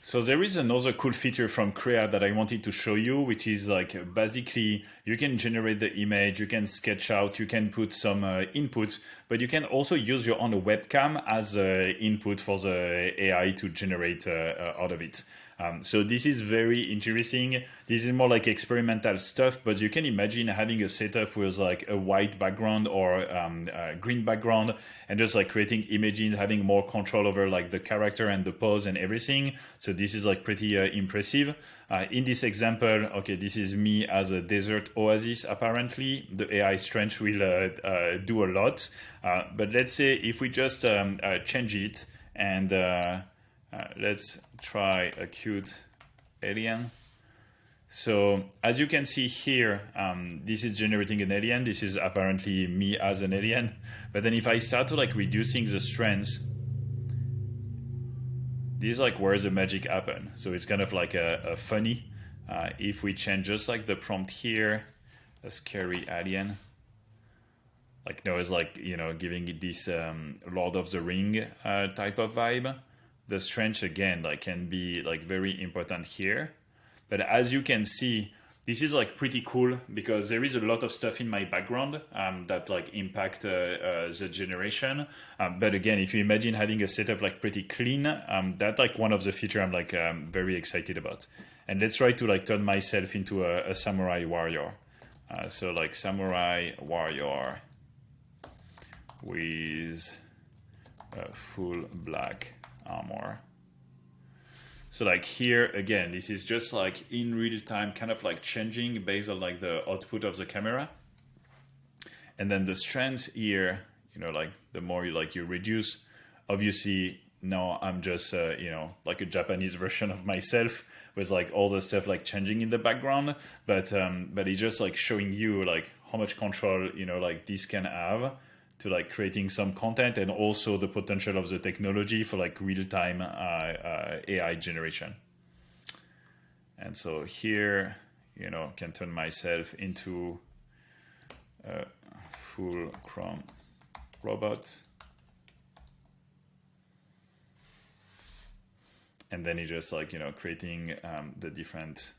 So there is another cool feature from Crea that I wanted to show you, which is like basically you can generate the image, you can sketch out, you can put some input, but you can also use your own webcam as input for the AI to generate out of it. So this is very interesting. This is more like experimental stuff, but you can imagine having a setup with like a white background or a green background and just like creating images, having more control over like the character and the pose and everything. So this is like pretty impressive. In this example, okay, this is me as a desert oasis. Apparently, the AI strength will do a lot. But let's say if we just change it and let's try a cute alien. So as you can see here, this is generating an alien. This is apparently me as an alien. But then if I start to like reducing the strengths, this is like where the magic happen. So it's kind of like a funny. If we change just like the prompt here, a scary alien. Like now it's like, you know, giving it this Lord of the Ring type of vibe. The strength again like can be like very important here. But as you can see, this is like pretty cool because there is a lot of stuff in my background that like impact the generation. But again, if you imagine having a setup like pretty clean, that's like one of the features I'm like very excited about. And let's try to like turn myself into a samurai warrior. So like samurai warrior with full black armor. So like here again, this is just like in real time kind of like changing based on like the output of the camera. And then the strength here, you know, like the more you reduce, obviously now I'm just you know, like a Japanese version of myself with like all the stuff like changing in the background, but it's just like showing you like how much control, you know, like this can have to like creating some content, and also the potential of the technology for like real-time AI generation. And so here, you know, can turn myself into a full chrome robot. And then it's just like, you know, creating the different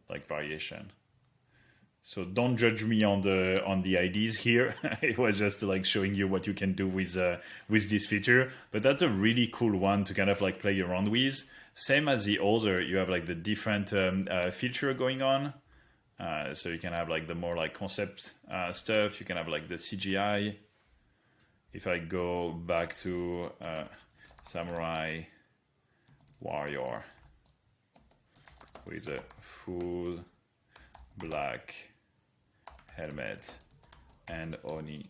like variation. So don't judge me on the ideas here. It was just like showing you what you can do with this feature. But that's a really cool one to kind of like play around with. Same as the other, you have like the different feature going on. So you can have like the more like concept stuff. You can have like the CGI. If I go back to Samurai Warrior with a full black helmet and Oni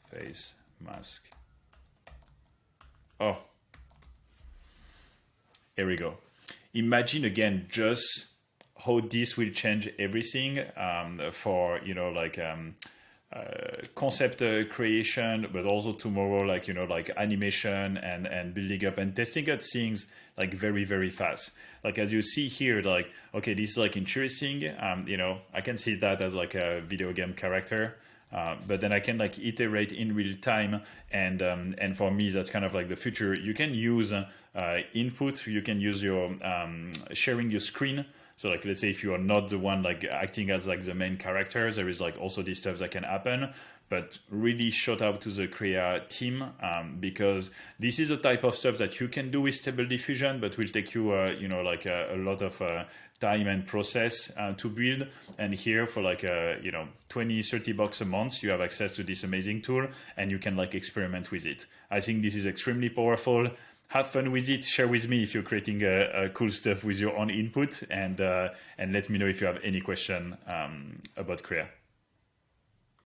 face mask. Oh, here we go. Imagine again just how this will change everything for, you know, like concept creation, but also tomorrow, like, you know, like animation and building up and testing out things like very, very fast. Like as you see here, like, okay, this is like interesting. You know, I can see that as like a video game character. But then I can like iterate in real time, and for me that's kind of like the future. You can use input, you can use your sharing your screen. So like let's say if you are not the one like acting as like the main character, there is like also this stuff that can happen. But really shout out to the Crea team because this is a type of stuff that you can do with Stable Diffusion, but will take you you know, like a lot of time and process to build. And here for like you know, $20-30 a month, you have access to this amazing tool and you can like experiment with it. I think this is extremely powerful. Have fun with it. Share with me if you're creating cool stuff with your own input, and let me know if you have any question about Crea.